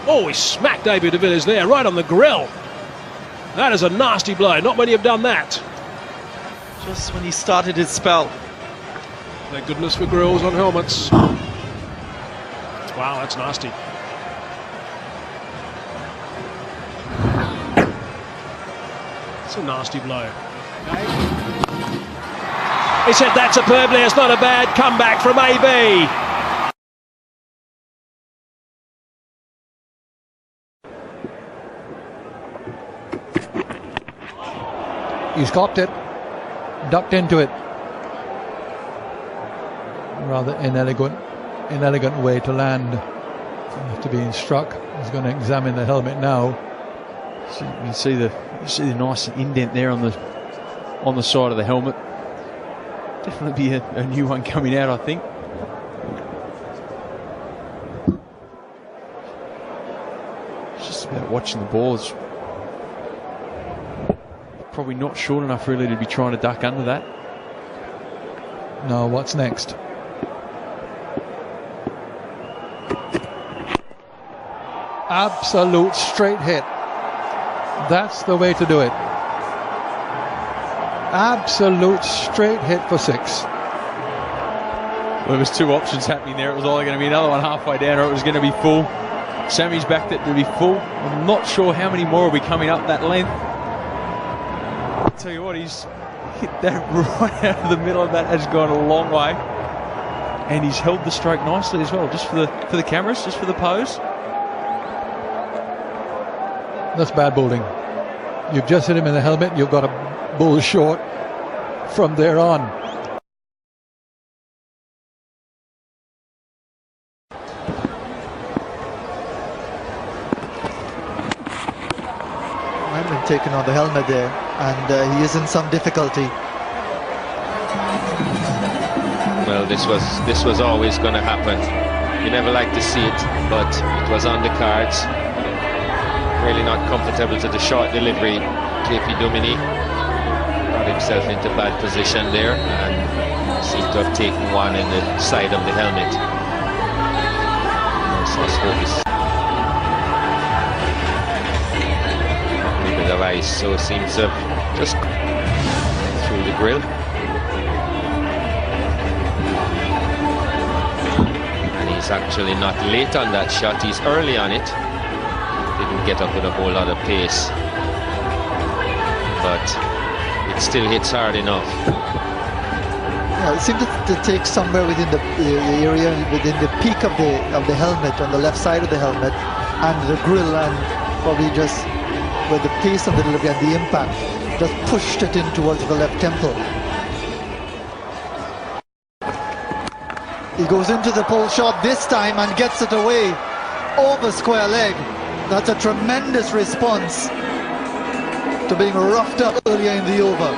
Oh, he smacked David de Villiers there, right on the grill. That is a nasty blow. Not many have done that. Just when he started his spell. Thank goodness for grills on helmets. Wow, that's nasty. It's a nasty blow. He said that superbly. It's not a bad comeback from AB. He's copped it, ducked into it. Rather inelegant way to land. After being struck, he's going to examine the helmet now. So you see the nice indent there on the side of the helmet. Definitely be a new one coming out, I think. It's just about watching the ball. It's probably not short enough really to be trying to duck under that. Now what's next? Absolute straight hit. That's the way to do it. Absolute straight hit for 6. Well, there was two options happening there. It was either going to be another one halfway down or it was going to be full. Sammy's backed it to be full. I'm not sure how many more will be coming up that length. I'll tell you what, he's hit that right out of the middle, and that has gone a long way. And he's held the stroke nicely as well, just for the cameras, just for the pose. That's bad bowling. You've just hit him in the helmet. You've got to bowl short from there on. I've been taken on the helmet there, and he is in some difficulty. Well, this was always going to happen. You never like to see it, but it was on the cards. Really not comfortable to the short delivery. JP Duminy got himself into bad position there and seemed to have taken one in the side of the helmet. So I suppose a little bit of ice, so it seems to have just through the grill. And he's actually not late on that shot, he's early on it. Didn't get up with a whole lot of pace, but it still hits hard enough. Yeah, it seemed to take somewhere within the area, within the peak of the helmet, on the left side of the helmet, and the grill, and probably just with the pace of the delivery and the impact, just pushed it in towards the left temple. He goes into the pull shot this time and gets it away over square leg. That's a tremendous response to being roughed up earlier in the over.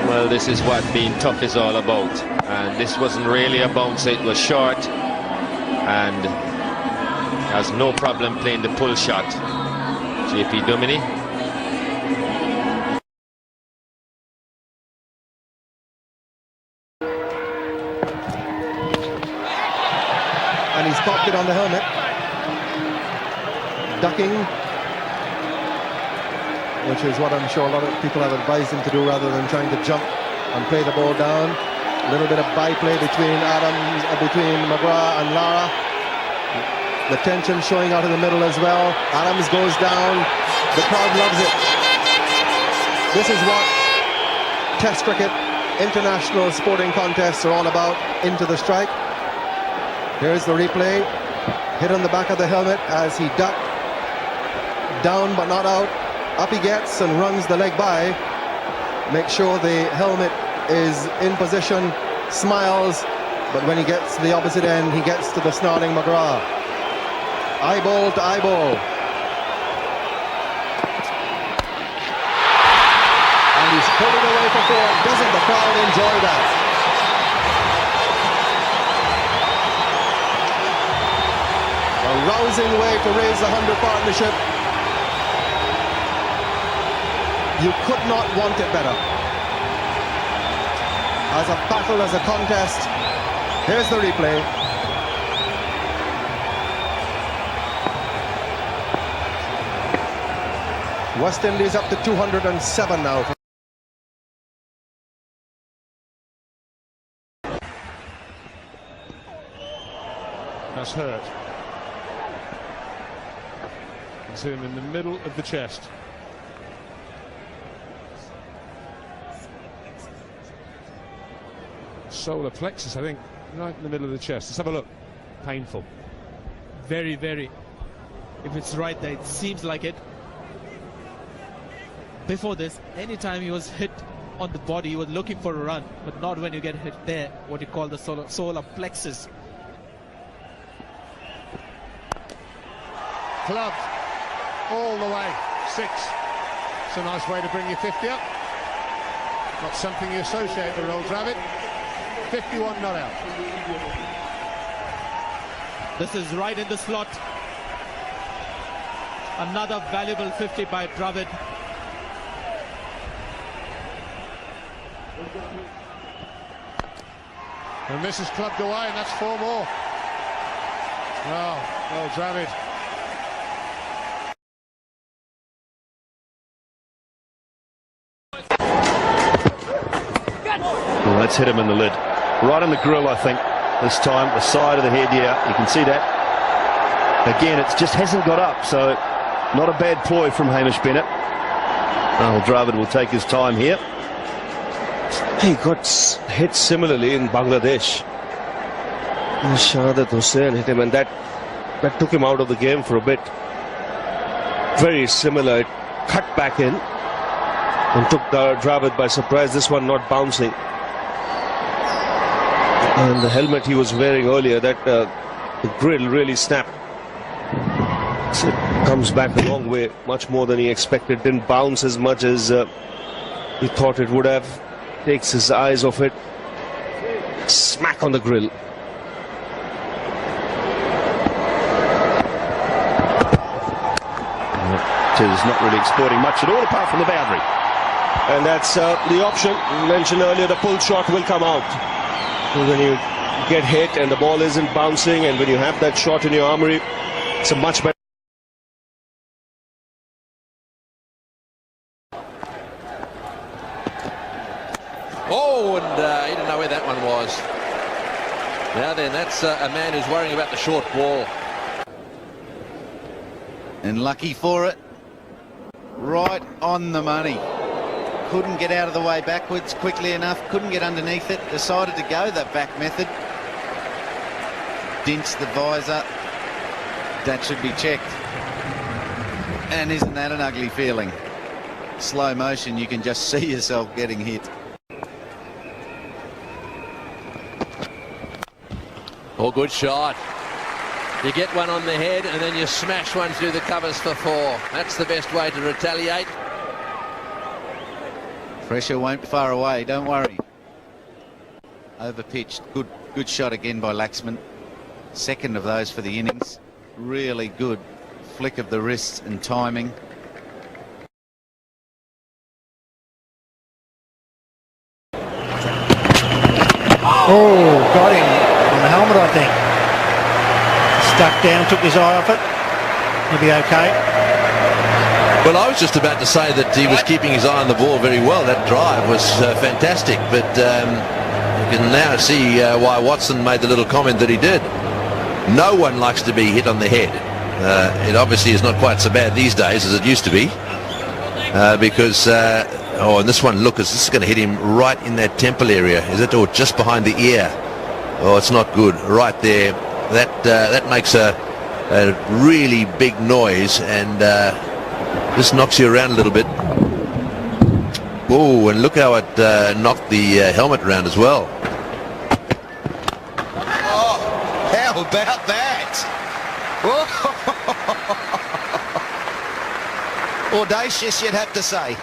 Well, this is what being tough is all about. And this wasn't really a bounce, it was short. And has no problem playing the pull shot. JP Duminy. And he's popped it on the helmet. Ducking, which is what I'm sure a lot of people have advised him to do rather than trying to jump and play the ball down. A little bit of byplay between between McGrath and Lara. The tension showing out in the middle as well. Adams goes down. The crowd loves it. This is what Test cricket, international sporting contests are all about. Into the strike. Here's the replay. Hit on the back of the helmet as he ducked. Down but not out. Up he gets and runs the leg by. Make sure the helmet is in position. Smiles. But when he gets to the opposite end, he gets to the snarling McGrath. Eyeball to eyeball. And he's pulled it away for 4. Doesn't the crowd enjoy that? A rousing way to raise the 100 partnership. You could not want it better. As a battle, as a contest. Here's the replay. West Indies up to 207 now. That's hurt. It's him in the middle of the chest. Solar plexus, I think, right in the middle of the chest. Let's have a look. Painful. Very, very. If it's right there, it seems like it. Before this, anytime he was hit on the body, he was looking for a run, but not when you get hit there, what you call the solar plexus. Clubbed all the way. 6. It's a nice way to bring your 50 up. Not something you associate with Old Rabbit. 51 not out. This is right in the slot. Another valuable 50 by Dravid. And this is clubbed away, and that's 4 more. Oh, Dravid. Well, that's hit him in the lid. Right on the grill, I think, this time. The side of the head, yeah, you can see that. Again, it just hasn't got up, so not a bad ploy from Hamish Bennett. Well, Dravid will take his time here. He got hit similarly in Bangladesh. Shahadat Hussain hit him, and that took him out of the game for a bit. Very similar. It cut back in and took Dravid by surprise. This one not bouncing. And the helmet he was wearing earlier, that the grill really snapped. So it comes back a long way, much more than he expected. Didn't bounce as much as he thought it would have. Takes his eyes off it. Smack on the grill. It is not really exploiting much at all apart from the boundary. And that's the option. Mentioned earlier, the pull shot will come out. When you get hit and the ball isn't bouncing, and when you have that shot in your armory, it's a much better. Oh, and he didn't know where that one was. Now then, that's a man who's worrying about the short ball. And lucky for it, right on the money. Couldn't get out of the way backwards quickly enough, couldn't get underneath it, decided to go the back method. Dinched the visor. That should be checked. And isn't that an ugly feeling? Slow motion, you can just see yourself getting hit. Oh, good shot. You get one on the head and then you smash one through the covers for 4. That's the best way to retaliate. Pressure won't be far away, don't worry. Over pitched, good shot again by Laxman. Second of those for the innings. Really good flick of the wrists and timing. Oh, got him on the helmet, I think. Stuck down, took his eye off it. He'll be okay. Well, I was just about to say that he was keeping his eye on the ball very well. That drive was fantastic, but you can now see why Watson made the little comment that he did. No one likes to be hit on the head. It obviously is not quite so bad these days as it used to be, because oh, and this one, look, this is going to hit him right in that temple area, is it, or just behind the ear? Oh, it's not good. Right there, that makes a really big noise, and this knocks you around a little bit. Oh, and look how it knocked the helmet around as well. Oh, how about that? Audacious, you'd have to say.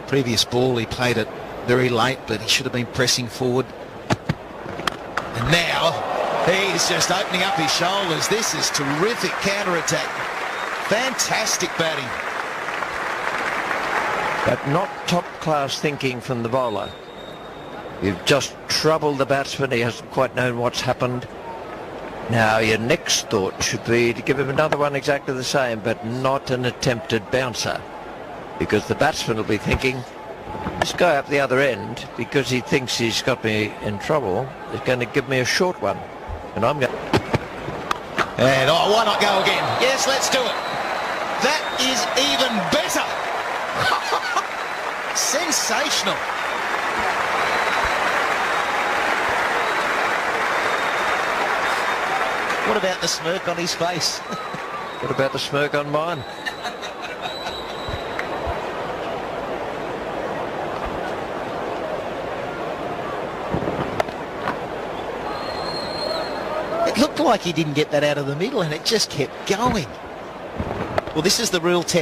Previous ball, he played it very late, but he should have been pressing forward. And now he's just opening up his shoulders. This is terrific counter-attack. Fantastic batting. But not top-class thinking from the bowler. You've just troubled the batsman. He hasn't quite known what's happened. Now, your next thought should be to give him another one exactly the same, but not an attempted bouncer. because the batsman will be thinking, this guy up the other end, because he thinks he's got me in trouble, is going to give me a short one, and I'm going. And why not go again? Yes, let's do it. That is even better. Sensational. What about the smirk on his face? What about the smirk on mine? It looked like he didn't get that out of the middle and it just kept going. Well, this is the real test.